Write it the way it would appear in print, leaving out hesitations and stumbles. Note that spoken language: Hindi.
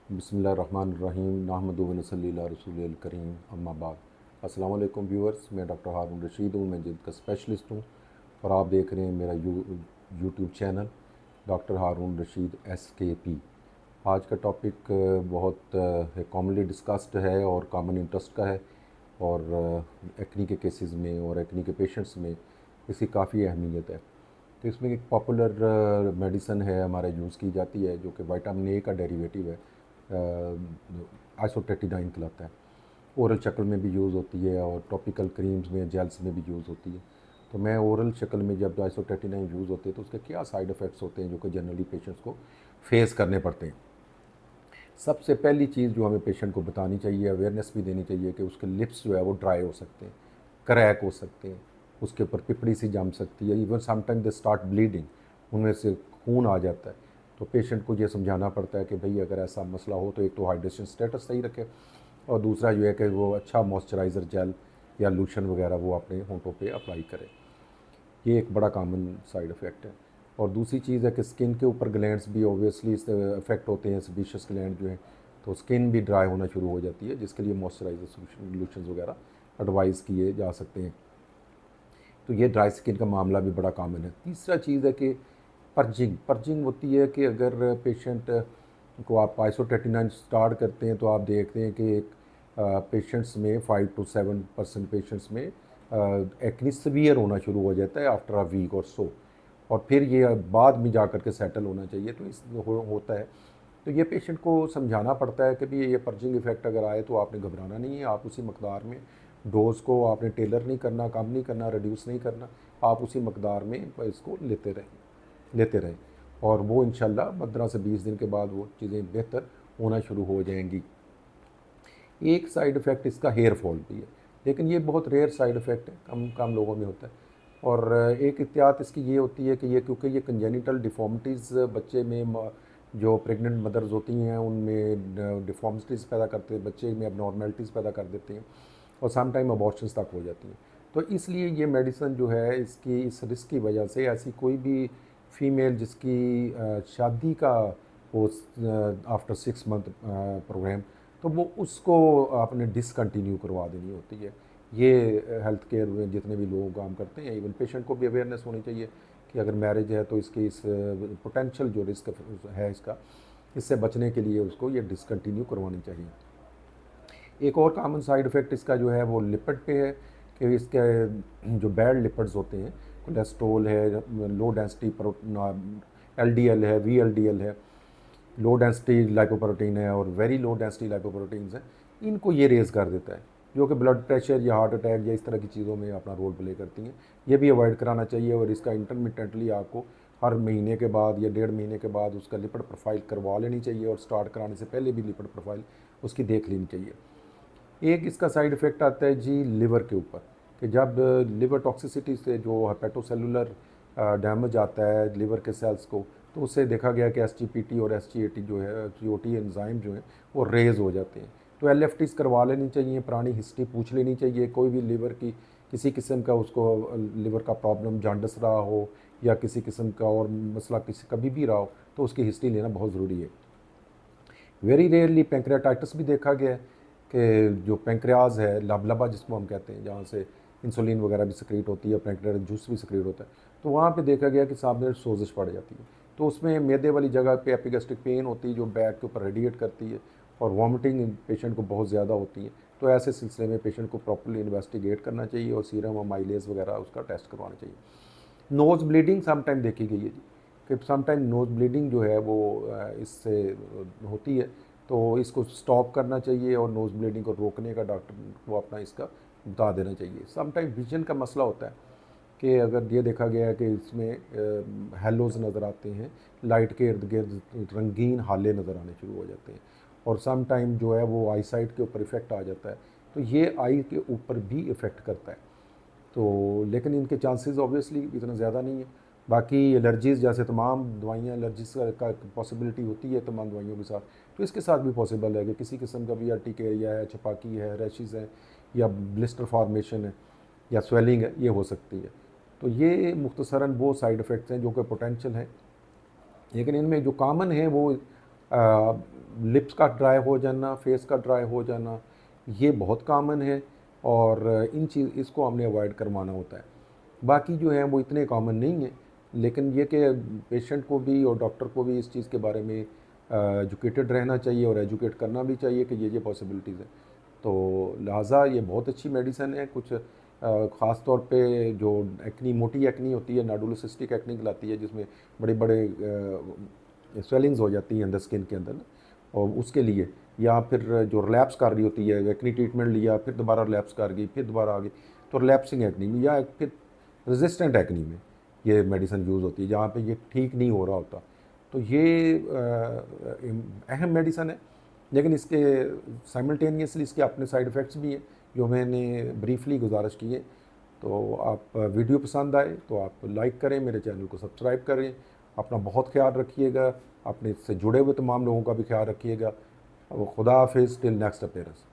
बिस्मिल्लाहिर्रहमानिर्रहीम नहमदुहु व नसल्ली अला रसूलिल करीम अम्मा बाद। अस्सलाम वालेकुम व्यूअर्स, मैं डॉक्टर हारून रशीद हूँ। मैं जिल्द का स्पेशलिस्ट हूँ और आप देख रहे हैं मेरा यूट्यूब चैनल डॉक्टर हारून रशीद SKP। आज का टॉपिक बहुत कॉमनली डिस्कस्ड है और कॉमन इंटरेस्ट का है और एक्नी के केसेस में और एक्नी के पेशेंट्स में इसकी काफ़ी अहमियत है। तो इसमें एक पॉपुलर मेडिसन है हमारा यूज़ की जाती है जो कि विटामिन ए का डेरिवेटिव है, आइसोटेटिडाइन कहलाता है। ओरल शक्ल में भी यूज़ होती है और टॉपिकल क्रीम्स में, जेल्स में भी यूज़ होती है। तो मैं ओरल शक्ल में जब आइसोटेटिडाइन यूज़ होते हैं तो उसके क्या साइड इफ़ेक्ट्स होते हैं जो कि जनरली पेशेंट्स को फेस करने पड़ते हैं। सबसे पहली चीज़ जो हमें पेशेंट को बतानी चाहिए, अवेयरनेस भी देनी चाहिए कि उसके लिप्स जो है वो ड्राई हो सकते हैं, क्रैक हो सकते हैं, उसके ऊपर पिपड़ी सी जम सकती है, even sometime they start bleeding, उनमें से खून आ जाता है। तो पेशेंट को ये समझाना पड़ता है कि भाई अगर ऐसा मसला हो तो एक तो हाइड्रेशन स्टेटस सही रखे और दूसरा जो है कि वो अच्छा मॉइस्चराइज़र जेल या लोशन वगैरह वो अपने होंठों पे अप्लाई करे। ये एक बड़ा कॉमन साइड इफ़ेक्ट है। और दूसरी चीज़ है कि स्किन के ऊपर ग्लैंड्स भी ऑब्वियसली इससे अफेक्ट होते हैं, सेबेशियस ग्लैंड जो है, तो स्किन भी ड्राई होना शुरू हो जाती है, जिसके लिए मॉइस्चराइज़र लोशंस वगैरह एडवाइस किए जा सकते हैं। तो ये ड्राई स्किन का मामला भी बड़ा कॉमन है। तीसरा चीज़ है कि पर्जिंग पर्जिंग होती है कि अगर पेशेंट को आप आइसोटेटिनाइन स्टार्ट करते हैं तो आप देखते हैं कि एक पेशेंट्स में 5 to 7% पेशेंट्स में एक्नी सीवियर होना शुरू हो जाता है आफ्टर अ वीक और सो, और फिर ये बाद में जा कर के सेटल होना चाहिए। तो होता है। तो ये पेशेंट को समझाना पड़ता है कि भी ये पर्जिंग इफ़ेक्ट अगर आए तो आपने घबराना नहीं है, आप उसी मकदार में डोज़ को आपने टेलर नहीं करना, कम नहीं करना, रिड्यूस नहीं करना, आप उसी मकदार में इसको लेते रहें और वो इंशाल्लाह 15 से 20 दिन के बाद वो चीज़ें बेहतर होना शुरू हो जाएंगी। एक साइड इफ़ेक्ट इसका हेयर फॉल भी है, लेकिन ये बहुत रेयर साइड इफ़ेक्ट है, कम कम लोगों में होता है। और एक एहतियात इसकी ये होती है कि ये क्योंकि ये कंजेनिटल डिफ़ॉर्मिटीज़ बच्चे में जो प्रेग्नेंट मदर्स होती हैं उनमें डिफ़ॉर्मिटीज़ पैदा करते हैं, बच्चे में अबनॉर्मेलिटीज़ पैदा कर देते हैं और सम टाइम अबॉर्शंस तक हो जाती हैं। तो इसलिए ये मेडिसिन जो है इसकी इस रिस्क की वजह से ऐसी कोई भी फ़ीमेल जिसकी शादी का हो आफ्टर 6 मंथ प्रोग्राम, तो वो उसको आपने डिसकंटिन्यू करवा देनी होती है। ये हेल्थ केयर में जितने भी लोग काम करते हैं, इवन पेशेंट को भी अवेयरनेस होनी चाहिए कि अगर मैरिज है तो इसकी इस पोटेंशियल जो रिस्क है इसका, इससे बचने के लिए उसको ये डिसकंटिन्यू करवानी चाहिए। एक और कॉमन साइड इफ़ेक्ट इसका जो है वो लिपिड पे है कि इसके जो बैड लिपिड्स होते हैं, कोलेस्ट्रोल है, लो डेंसिटी LDL है, VLDL है, लो डेंसिटी लाइपोप्रोटीन है और वेरी लो डेंसिटी लाइपोप्रोटीन्स हैं, इनको ये रेज़ कर देता है जो कि ब्लड प्रेशर या हार्ट अटैक या इस तरह की चीज़ों में अपना रोल प्ले करती हैं। ये भी अवॉइड कराना चाहिए और इसका इंटरमिटेंटली आपको हर महीने के बाद या 1.5 महीने के बाद उसका लिपिड प्रोफाइल करवा लेनी चाहिए और स्टार्ट कराने से पहले भी लिपिड प्रोफाइल उसकी देख लेनी चाहिए। एक इसका साइड इफ़ेक्ट आता है जी लिवर के ऊपर कि जब लिवर टॉक्सिसिटी से जो हेपेटोसेलुलर डैमेज आता है लिवर के सेल्स को, तो उससे देखा गया कि SGPT और SGAT जो है GOT एंजाइम जो हैं वो रेज़ हो जाते हैं। तो LFTs करवा लेनी चाहिए, पुरानी हिस्ट्री पूछ लेनी चाहिए, कोई भी लिवर की किसी किस्म का उसको लिवर का प्रॉब्लम जॉन्डिस रहा हो या किसी किस्म का और मसला किसी कभी भी रहा हो तो उसकी हिस्ट्री लेना बहुत ज़रूरी है। वेरी रेयरली पेंक्रियाटाइटिस भी देखा गया है कि जो पेंक्रियाज है, लबलबा जिसको हम कहते हैं, जहाँ से इंसुलिन वगैरह भी सिक्रीट होती है, पेंक्रियाटिक जूस भी सिक्रीट होता है, तो वहाँ पे देखा गया कि सामने सोजिश पड़ जाती है। तो उसमें मैदे वाली जगह पे एपिगैस्ट्रिक पेन होती है जो बैक के ऊपर रेडिएट करती है और वॉमिटिंग पेशेंट को बहुत ज़्यादा होती है। तो ऐसे सिलसिले में पेशेंट को प्रॉपर्ली इन्वेस्टिगेट करना चाहिए और सीरम और माइलेज वगैरह उसका टेस्ट करवाना चाहिए। नोज़ ब्लीडिंग समटाइम देखी गई है जी कि समटाइम नोज़ ब्लीडिंग जो है वो इससे होती है, तो इसको स्टॉप करना चाहिए और नोज़ ब्लीडिंग को रोकने का डॉक्टर को अपना इसका बता देना चाहिए। समटाइम विजन का मसला होता है कि अगर ये देखा गया है कि इसमें हेलोज नज़र आते हैं, लाइट के इर्द गिर्द रंगीन हाले नज़र आने शुरू हो जाते हैं और सम टाइम जो है वो आई साइट के ऊपर इफ़ेक्ट आ जाता है, तो ये आई के ऊपर भी इफ़ेक्ट करता है। तो लेकिन इनके चांसेस ऑब्वियसली इतना ज़्यादा नहीं है। बाकी एलर्जीज़ जैसे तमाम दवाइयाँ एलर्जीज का पॉसिबिलिटी होती है तमाम दवाइयों के साथ, तो इसके साथ भी पॉसिबल है कि किसी किस्म का भी अर्टिकेरिया है, छपाकी है, रैशेज़ है या ब्लिस्टर फॉर्मेशन है या स्वेलिंग है, ये हो सकती है। तो ये मुख्तसरन वो साइड इफ़ेक्ट्स हैं जो कि पोटेंशियल हैं, लेकिन इनमें जो कॉमन है वो लिप्स का ड्राई हो जाना, फेस का ड्राई हो जाना, ये बहुत कॉमन है और इसको हमने अवॉइड करवाना होता है। बाकी जो है वो इतने कॉमन नहीं है, लेकिन ये कि पेशेंट को भी और डॉक्टर को भी इस चीज़ के बारे में एजुकेटेड रहना चाहिए और एजुकेट करना भी चाहिए कि ये पॉसिबिलिटीज़ है। तो लिहाजा ये बहुत अच्छी मेडिसिन है। कुछ ख़ास तौर पे जो एक्नी, मोटी एक्नी होती है, नोडुलोसिस्टिक एक्नी कहलाती है, जिसमें बड़े बड़े स्वेलिंग्स हो जाती हैं अंदर स्किन के अंदर ना, और उसके लिए, या फिर जो रिलैप्स कर रही होती है, एक्नी ट्रीटमेंट लिया फिर दोबारा रिलैप्स कर गई, फिर दोबारा आ गई, तो रिलैप्सिंग एक्नी में या फिर रेजिस्टेंट एक्नी में ये मेडिसिन यूज़ होती है, जहाँ पे ये ठीक नहीं हो रहा होता। तो ये अहम मेडिसिन है, लेकिन इसके साइमल्टेनियसली इसके अपने साइड इफ़ेक्ट्स भी हैं जो मैंने ब्रीफली गुजारिश की है। तो आप वीडियो पसंद आए तो आप लाइक करें, मेरे चैनल को सब्सक्राइब करें, अपना बहुत ख्याल रखिएगा, अपने इससे जुड़े हुए तमाम लोगों का भी ख्याल रखिएगा। खुदा हाफिज़, टिल नेक्स्ट अपीयरेंस।